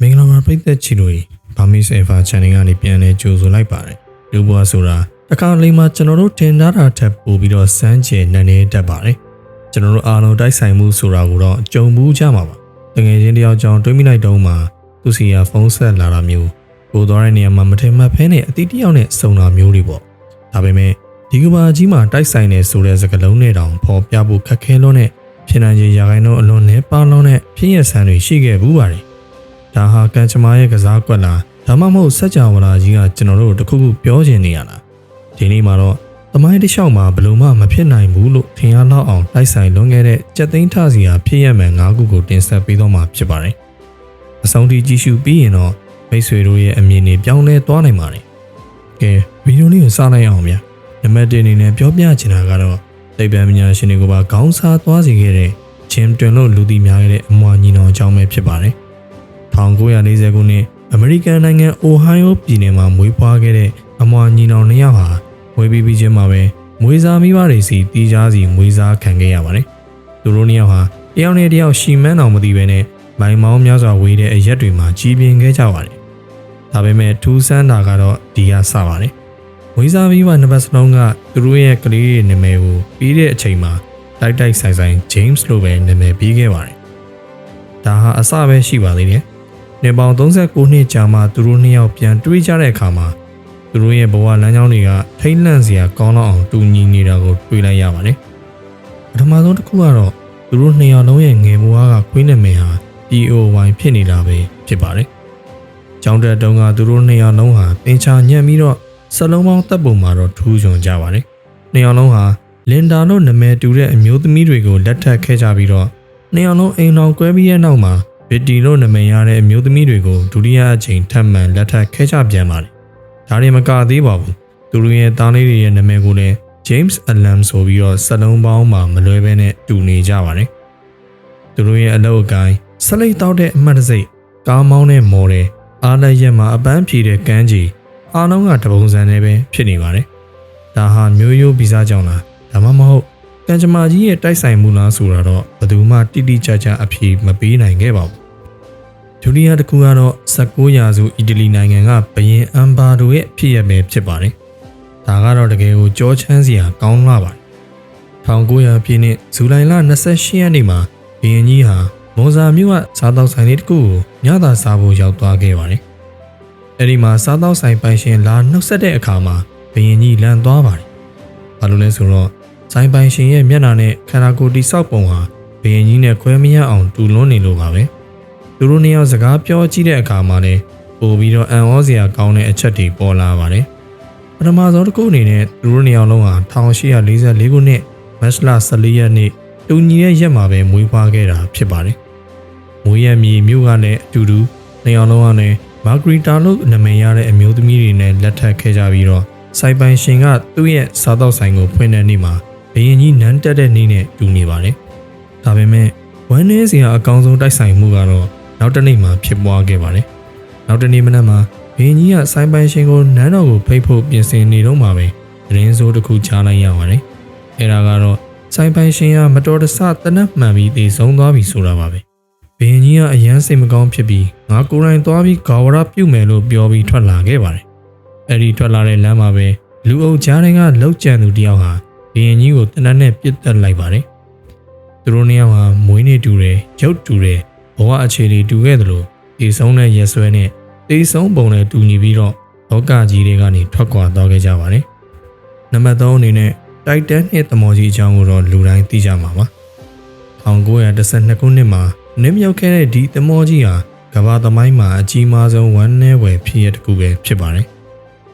မင်္ဂလာပါပရိသတ်ချီတို့ဘာမီဆေဖာ channel ကနေပြန်လဲကြိုဆိုလိုက်ပါတယ်လူဘွားဆိုတာတခါလေးမှာကျွန်တော်တို့တင်ထားတာထပ်ပို့ပြီးတော့စမ်းကျင်နေတတ်ပါတယ်ကျွန်တော်တို့အားလုံးတိုက်ဆိုင်မှုဆိုတာကိုတော့ကြုံဘူးကြမှာပါတကယ်ချင်းတယောက်ကြောင့်တွေးမိလိုက်တော့မှသူစီကဖုန်းဆက်လာတာမျိုးပို့သွားတဲ့နေရာမှာမထင်မှတ်ဖဲနဲ့အတိတယောက်နဲ့စုံတာမျိုးတွေပေါ့ဒါပေမဲ့ဒီကဘာကြီးမှာတိုက်ဆိုင်နေဆိုတဲ့စကားလုံးနဲ့တောင်ပေါ်ပြဖို့ခက်ခဲလို့နဲ့ဖြစ်နိုင်ခြေရာခိုင်နှုန်းအလွန်နဲ့ပါလုံးနဲ့ဖြစ်ရဆန်းတွေရှိခဲ့ဘူးပါတယ်ဒါဟာကံကြမ္မာရဲ့ကစားကွက်လားဒါမှမဟုတ်စัจ java လာကြီးကကျွန်တော်တို့တခုခုပြောချင်နေရလားဒီနေ့မှာတော့သမိုင်းတစ်လျှောက်မှာဘယ်လိုမှမဖြစ်နိုင်ဘူးလို့ထင်ရလောက်အောင်တိုက်ဆိုင်လွန်ခဲ့တဲ့ကြက်သိန်းထစီဟာဖြစ်ရမှန်၅ခုကိုတင်ဆက်ပေးတော့မှာဖြစ်ပါတယ်အဆုံးထိကြည့်ရှုပြီးရင်တော့မိတ်ဆွေတို့ရဲ့အမြင်တွေပြောင်းလဲသွားနိုင်ပါတယ်ကဲဗီဒီယိုလေးကိုစလိုက်အောင်ဗျာနံပါတ်1အနေနဲ့ပြောပြချင်တာကတော့သိပ္ပံပညာရှင်တွေကိုပါခေါင်းစားသွားစေခဲ့တဲ့ဂျင်တွင်လို့လူသိများခဲ့တဲ့အမွာညီနောင်အကြောင်းပဲဖြစ်ပါတယ်1940ခုနှစ်အမေရိကန်နိုင်ငံအိုဟိုင်းယိုပြည်နယ်မှာမွေးဖွားခဲ့တဲ့အမွာညီနောင်2ယောက်ဟာမွေးပြီးချင်းမှာပဲမွေးစားမိဘတွေစီတီးခြားစီမွေးစားခံခဲ့ရပါတယ်သူတို့2ယောက်ဟာတယောက်နဲ့တယောက်ရှီမန်းအောင်မသိဘဲနဲ့မိုင်မောင်းများစွာဝေးတဲ့အရက်တွေမှာကြီးပြင်းခဲ့ကြပါတယ်ဒါပေမဲ့ထူးဆန်းတာကတော့ဒီကစပါတယ်မွေးစားမိဘနှစ်ပတ်စလုံးကသူတို့ရဲ့ကလေးရဲ့နာမည်ကိုပြီးတဲ့အချိန်မှာတိုက်ဆိုင် James လို့ပဲနာမည်ပေးခဲ့ပါတယ်ဒါဟာအစပဲရှိပါသေးတယ်နေပေါင်း39နှစ်ကြာမှသူတို့2ယောက်ပြန်တွေ့ကြတဲ့အခါမှာသူတို့ရဲ့ဘဝလမ်းကြောင်းတွေကထိတ်လန့်စရာကောင်းတော့အောင်တူညီနေတာကိုတွေ့လိုက်ရပါတယ်ပထမဆုံးတစ်ခုကတော့သူတို့2ယောက်လုံးရဲ့ငယ်ဘဝကခွေးနာမည်ဟာ EOY ဖြစ်နေတာပဲဖြစ်ပါတယ်ကျောင်းတက်တုန်းကသူတို့2ယောက်လုံးဟာသင်္ချာညံ့ပြီးတော့စလုံးပေါင်းတပ်ပုံမှာတော့ထူးချွန်ကြပါတယ်2ယောက်လုံးဟာလင်ဒါလို့နာမည်တူတဲ့အမျိုးသမီးတွေကိုလက်ထပ်ခဲ့ကြပြီးတော့2ယောက်လုံးအိမ်တော်ကွဲပြီးတဲ့နောက်မှာဗစ်တီလို့နာမည်ရတဲ့အမျိုးသမီးတွေကိုဒုတိယအကြိမ်ထပ်မံလက်ထပ်ခဲ့ကြပြန်ပါတယ်ဒါတွေမကသေးပါဘူးသူတို့ရဲ့သားလေးတွေရဲ့နာမည်ကိုလည်း James Alam ဆိုပြီးတော့စလုံးပေါင်းမှာမလွဲဘဲနဲ့တူနေကြပါတယ်သူတို့ရဲ့အလုပ်အကိုင်းဆက်လက်တောက်တဲ့အမှတ်တစိတ်ကားမောင်းတဲ့မော်ဒယ်အားလက်ရက်မှာအပန်းဖြေတဲ့ကန်းကြီးအားလုံးကတပုံစံနဲ့ပဲဖြစ်နေပါတယ်ဒါဟာမျိုးရိုးဗီဇကြောင့်လားဒါမှမဟုတ်ကံကြမ္မာကြီးရဲ့တိုက်ဆိုင်မှုလားဆိုတာတော့ဘယ်သူမှတိတိကျကျအဖြေမပေးနိုင်ခဲ့ပါဘူးဒုတိယတစ်ခုကတော့19ရာစုအီတလီနိုင်ငံကဘုရင်အမ်ဘာဒိုရဲ့ဖြစ်ရပဲဖြစ်ပါတယ်ဒါကတော့တကယ်ကိုကြောချမ်းစရာကောင်းလာပါတယ်1900ပြည့်နှစ်ဇူလိုင်လ28ရက်နေ့မှာဘုရင်ကြီးဟာမော်ဇာမြို့ကစားတောက်ဆိုင်လေးတစ်ခုကိုညသာစားဖို့ရောက်သွားခဲ့ပါတယ်အဲဒီမှာစားတောက်ဆိုင်ပိုင်ရှင်လာနှုတ်ဆက်တဲ့အခါမှာဘုရင်ကြီးလန့်သွားပါတယ်ဘာလို့လဲဆိုတော့ဆိုင်ပိုင်ရှင်ရဲ့မျက်နှာနဲ့ခန္ဓာကိုယ်တိဆောက်ပုံဟာဘုရင်ကြီးနဲ့ခွဲမရအောင်တူလွန်းနေလို့ပါပဲသူတို့နှစ်ယောက်စကားပြောကြည့်တဲ့အခါမှာလည်းပို့ပြီးတော့အံ့ဩစရာကောင်းတဲ့အချက်တွေပေါ်လာပါတယ်ပထမဆုံးတစ်ခုအနေနဲ့သူတို့နှစ်ယောက်လုံးဟာ1844ခုနှစ်မတ်လ14ရက်နေ့တူညီရဲ့ရက်မှာပဲမွေးဖွားခဲ့တာဖြစ်ပါတယ်မွေးရမြေမြို့ကလည်းအတူတူနှစ်ယောက်လုံးကလည်းမာဂရီတာလို့နာမည်ရတဲ့အမျိုးသမီးတွေနဲ့လက်ထပ်ခဲ့ကြပြီးတော့ဆိုင်ပိုင်ရှင်ကသူ့ရဲ့စားတောက်ဆိုင်ကိုဖွင့်တဲ့နေ့မှာဘုရင်ကြီးနန်းတက်တဲ့နေ့နဲ့တူနေပါတယ်ဒါပေမဲ့ဝမ်းနည်းစရာအကောင်းဆုံးတိုက်ဆိုင်မှုကတော့နောက်တစ်နေ့မှာဖြစ်ပွားခဲ့ပါတယ်နောက်တစ်နေ့မနက်မှာဘုရင်ကြီးကဆိုင်ပိုင်ရှင်ကိုနန်းတော်ကိုဖိတ်ဖို့ပြင်ဆင်နေတော့မှပဲသတင်းဆိုးတစ်ခုကြားလိုက်ရပါတယ်အဲဒါကတော့ဆိုင်ပိုင်ရှင်ကမတော်တဆတနက်မှန်ပြီးသေဆုံးသွားပြီဆိုတာပါပဲဘုရင်ကြီးကအယမ်းစိတ်မကောင်းဖြစ်ပြီးငါကိုယ်တိုင်သွားပြီးဂါဝရပြုတ်မယ်လို့ပြောပြီးထွက်လာခဲ့ပါတယ်အဲဒီထွက်လာတဲ့လမ်းမှာပဲလူအုပ်ကြားတွေကလှုပ်ကြံသူတယောက်ဟာဘုရင်ကြီးကိုတနက်နဲ့ပြစ်တက်လိုက်ပါတယ်သူတို့နှစ်ယောက်ဟာမွေးနေ့တူတယ်ရုပ်တူတယ်ဘဝအခြေအနေတူခဲ့သလိုဒီဆုံးတဲ့ရက်စွဲနဲ့တေးဆုံးပုံနဲ့တူညီပြီးတော့လောကကြီးတွေကနေထွက်ခွာသွားခဲ့ကြပါတယ်နံပါတ်3အနေနဲ့တိုက်တန်းနဲ့သမော်ကြီးအကြောင်းကိုတော့လူတိုင်းသိကြမှာပါ1912ခုနှစ်မှာနင်းမြုပ်ခဲ့တဲ့ဒီသမော်ကြီးဟာကမ္ဘာသမိုင်းမှာအကြီးမားဆုံးဝမ်းနည်းဖွယ်ဖြစ်ရပ်တစ်ခုပဲဖြစ်ပါတယ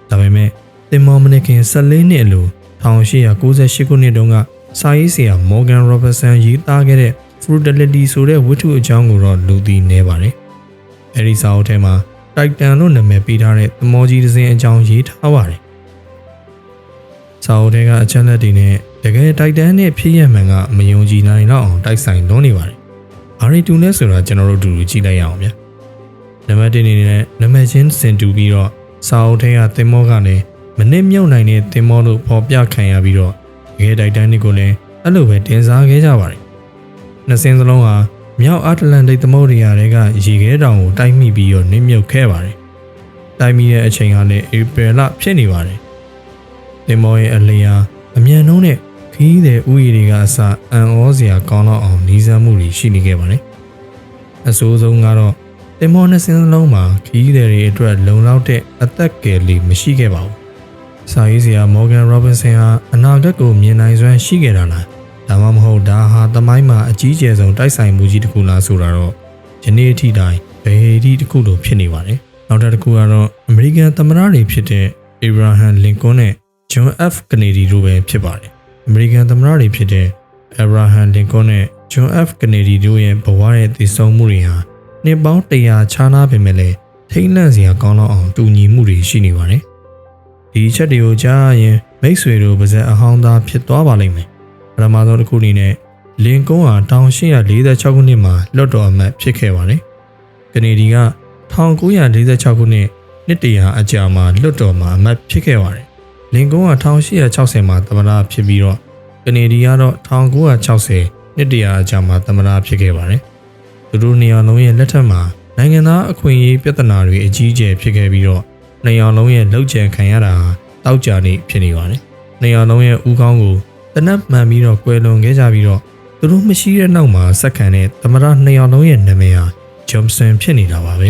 ်ဒါပေမဲ့သင်္ဘောမနခင်14နှစ်အလို1898ခုနှစ်တုန်းကစာရေးဆရာ Morgan Robertson ရေးသားခဲ့တဲ့ Frugality ဆိုတဲ့ဝတ္ထုအကြောင်းကိုတော့လူသိနေပါတယ်။အဲဒီစာအုပ်ထဲမှာ Titan လို့နာမည်ပေးထားတဲ့သမောကြီးတစ်စင်းအကြောင်းရေးထားပါတယ်။စာအုပ်ထဲကအချက်လက်တွေနဲ့တကယ် Titan နဲ့ဖြစ်ရမှန်ကမယုံကြည်နိုင်တော့အောင်တိုက်ဆိုင်လွန်းနေပါတယ်။ဘာတွေတူလဲဆိုတာကျွန်တော်တို့တူတူကြည့်လိုက်ရအောင်ဗျ။နံပါတ်1အနေနဲ့နာမည်ချင်းစင်တူပြီးတော့စာအုပ်ထဲကသင်္ဘောကလည်းမနစ်မြုပ်နိုင်တဲ့သင်္ဘောလို့ပေါ်ပြခံရပြီးတော့တကယ်တိုက်တန်းတွေကိုလည်းအဲ့လိုပဲတင်စားခဲ့ကြပါတယ်။နှစ်စင်းစလုံးဟာ မြောက်အတ္တလန္တိတ်သမုဒ္ဒရာတွေကရေခဲတောင်ကိုတိုက်မိပြီးတော့နစ်မြုပ်ခဲ့ပါတယ်။တိုက်မိတဲ့အချိန်ကလည်းဧပြီလဖြစ်နေပါတယ်။သင်္ဘောရဲ့အလျာအမြန်နှုန်းနဲ့ခီးတဲ့ဥယျာဉ်တွေကအစအံ့ဩစရာကောင်းတော့အောင်နီးစပ်မှုတွေရှိနေခဲ့ပါတယ်။အဆိုးဆုံးကတော့သင်္ဘောနှစ်စင်းလုံးမှာခီးတဲ့တွေအတွက်လုံလောက်တဲ့အသက်ကယ်လေးမရှိခဲ့ပါဘူး။စာရေးဆရာမော်ဂန်ရောဘင်ဆန်ဟာအနာဂတ်ကိုမြင်နိုင်စွမ်းရှိခဲ့တာလားဒါမှမဟုတ်ဒါဟာသမိုင်းမှာအကြီးကျယ်ဆုံးတိုက်ဆိုင်မှုကြီးတစ်ခုလားဆိုတာတော့ယနေ့အထိတိုင်းဘယ်ဒီတစ်ခုလိုဖြစ်နေပါတယ်။နောက်တစ်ခုကတော့အမေရိကန်သမ္မတတွေဖြစ်တဲ့အေဗရာဟမ်လင်ကွန်းနဲ့ဂျွန် F ကနေဒီတို့ပဲဖြစ်ပါတယ်။အမေရိကန်သမ္မတတွေဖြစ်တဲ့အေဗရာဟမ်လင်ကွန်းနဲ့ဂျွန် F ကနေဒီတို့ရဲ့ဘဝရဲ့တည်ဆုံမှုတွေဟာနှစ်ပေါင်း100ခြားနားပေမဲ့လည်းထိတ်လန့်စရာကောင်းတော့အောင်တူညီမှုတွေရှိနေပါတယ်။ဒီချက်တွေကိုကြားရင်မိတ်ဆွေတို့ပါဇက်အဟောင်းသားဖြစ်သွားပါလိမ့်မယ်။ပထမဆုံးတစ်ခုအနေနဲ့လင်ကွန်းဟာ1846ခုနှစ်မှာလွှတ်တော်အမတ်ဖြစ်ခဲ့ပါတယ်။ကနေဒီက1946ခုနှစ်နှစ်တရာအကြာမှာလွှတ်တော်မှာအမတ်ဖြစ်ခဲ့ပါတယ်။လင်ကွန်းက1860မှာသမ္မတဖြစ်ပြီးတော့ကနေဒီကတော့1960နှစ်တရာအကြာမှာသမ္မတဖြစ်ခဲ့ပါတယ်။သူတို့နေရာလုံးရဲ့လက်ထက်မှာနိုင်ငံသားအခွင့်အရေးပြဿနာတွေအကြီးအကျယ်ဖြစ်ခဲ့ပြီးတော့နေရာလုံးရဲ့လှုပ်ကြံခံရတာတောက်ကြနေဖြစ်နေပါတယ်။နေရာလုံးရဲ့ဦးခေါင်းကိုတနက်မှန်ပြီးတော့ကွယ်လွန်ခဲ့ကြပြီးတော့သူတို့မရှိတဲ့နောက်မှာစက္ကန့်နဲ့သမ္မတနေရာလုံးရဲ့နာမည်ဟာဂျွန်ဆန်ဖြစ်နေတာပါပဲ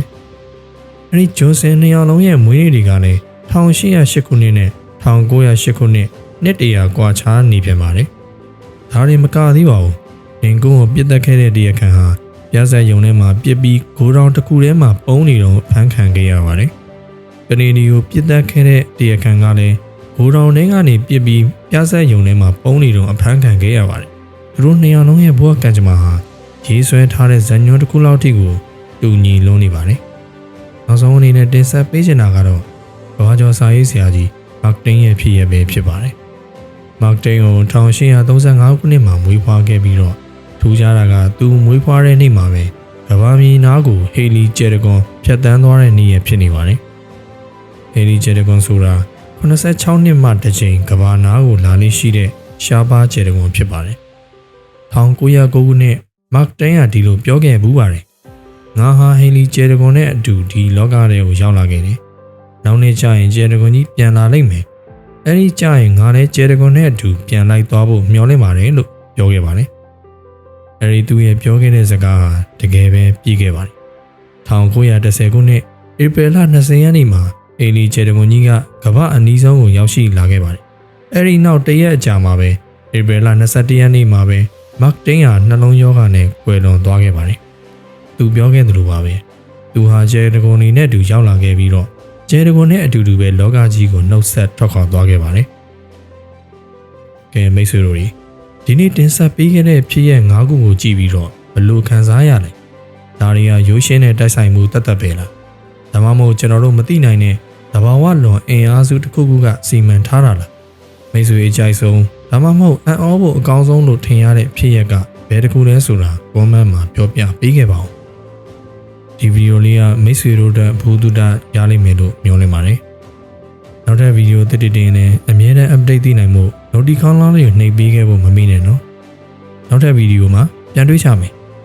။အဲဒီဂျွန်ဆန်နေရာလုံးရဲ့မွေးနေ့တွေကလည်း1808ခုနှစ်နဲ့1908ခုနှစ်နှစ်တရာကွာခြားနေပြန်ပါတယ်။ဒါတွေမကသေးပါဘူး။လင်ကွန်းကိုပြစ်တက်ခဲ့တဲ့တရားခံဟာပြဆက်ယုံထဲမှာပြစ်ပြီးဂိုးတောင်တစ်ခုထဲမှာပုံနေတော့ဖမ်းခံခဲ့ရပါတယ်။ကနေဒီကိုပြစ်တက်ခဲ့တဲ့တရားခံကလည်းဂိုးတောင်ထဲကနေပြစ်ပြီးပြဆက်ယုံထဲမှာပုံနေတော့အဖမ်းခံခဲ့ရပါတယ်။သူတို့နှစ်ယောက်လုံးရဲ့ဘဝကံကြမ္မာဟာရေးဆွဲထားတဲ့ဇာညွှန်းတစ်ခုလောက်ထိကိုတူညီလုံးနေပါတယ်။နောက်ဆုံးအနေနဲ့တင်ဆက်ပေးချင်တာကတော့ကမ္ဘာကျော်စာရေးဆရာကြီးမာကတင်ရဲ့ဖြစ်ရပဲဖြစ်ပါတယ်။မာကတင်ကို1835ခုနှစ်မှာမွေးဖွားခဲ့ပြီးတော့ထူးခြားတာကသူမွေးဖွားတဲ့နေ့မှာပဲကမ္ဘာမြေနားကိုဟေလီဂျယ်ဒဂွန်ဖြတ်တန်းသွားတဲ့နေ့ရဖြစ်နေပါတယ်။ဟေလီဂျယ်ဒဂွန်ဆိုတာ86နှစ်မှတစ်ချိန်ကမ္ဘာနားကိုလာလေးရှိတဲ့ရှားပါးဂျယ်ဒဂွန်ဖြစ်ပါတယ်။1909ခုနှစ်မာကတင်ကဒီလိုပြောခဲ့ဘူးပါတယ်။ငါဟာဟေလီဂျယ်ဒဂွန်နဲ့အတူဒီလောကထဲကိုရောက်လာခဲ့တယ်။နောက်နေ့ကျရင်ဂျယ်ဒဂွန်ကြီးပြန်လာလိမ့်မယ်။အဲဒီကျရင်ငါလည်းဂျယ်ဒဂွန်နဲ့အတူပြန်လိုက်သွားဖို့မျှော်လင့်ပါတယ်လို့ပြောခဲ့ပါတယ်။အဲဒီသူရဲ့ပြောခဲ့တဲ့စကားဟာတကယ်ပဲပြည့်ခဲ့ပါတယ်။1910ခုနှစ်ဧပြီလ20ရက်နေ့မှာဟေလီဂျယ်ဒဂွန်ကြီးကကမ္ဘာအနီးဆုံးကိုရောက်ရှိလာခဲ့ပါတယ်။အဲဒီနောက်တရက်အကြာမှာပဲဧပြီလ21ရက်နေ့မှာပဲမာကတင်ဟာနှလုံးရောဂါနဲ့ကွယ်လွန်သွားခဲ့ပါတယ်။သူပြောခဲ့သလိုပါပဲ။သူဟာဂျယ်ဒဂွန်နဲ့အတူရောက်လာခဲ့ပြီးတော့ဂျယ်ဒဂွန်နဲ့အတူတူပဲလောကကြီးကိုနှုတ်ဆက်ထွက်ခွာသွားခဲ့ပါတယ်။ကဲမိတ်ဆွေတို့ဒီနေ့တင်ဆက်ပေးခဲ့တဲ့ဖြစ်ရဲ့၅ခုကိုကြည့်ပြီးတော့ဘယ်လိုခံစားရလဲ။ဒါတွေကရိုးရှင်းတဲ့တိုက်ဆိုင်မှုတတ်ပဲလား။ဒါမှမဟုတ်ကျွန်တော်တို့မသိနိုင်တဲ့သဘာဝလွန်အင်အားစုတစ်ခုခုကစီမံထားတာလား။မိတ်ဆွေအကြိုက်ဆုံးဒါမှမဟုတ်အံ့ဩဖို့အကောင်းဆုံးလို့ထင်ရတဲ့ဖြစ်ရက်ကဘယ်တစ်ခုလဲဆိုတာကွန်မန့်မှာပြောပြပေးခဲ့ပါဦး။ဒီဗီဒီယိုလေးကမိတ်ဆွေတို့အတွက်ဘုသူတရလိမ့်မယ်လို့မျှော်လင့်ပါတယ်။နောက်ထပ်ဗီဒီယိုတစ်တင်နဲ့အမြဲတမ်း update သိနိုင်မှုnotification လေးကိုနှိပ်ပေးခဲ့ဖို့မမေ့နဲ့နော်။နောက်ထပ်ဗီဒီယိုမှာပြန်တွေ့ကြမယ်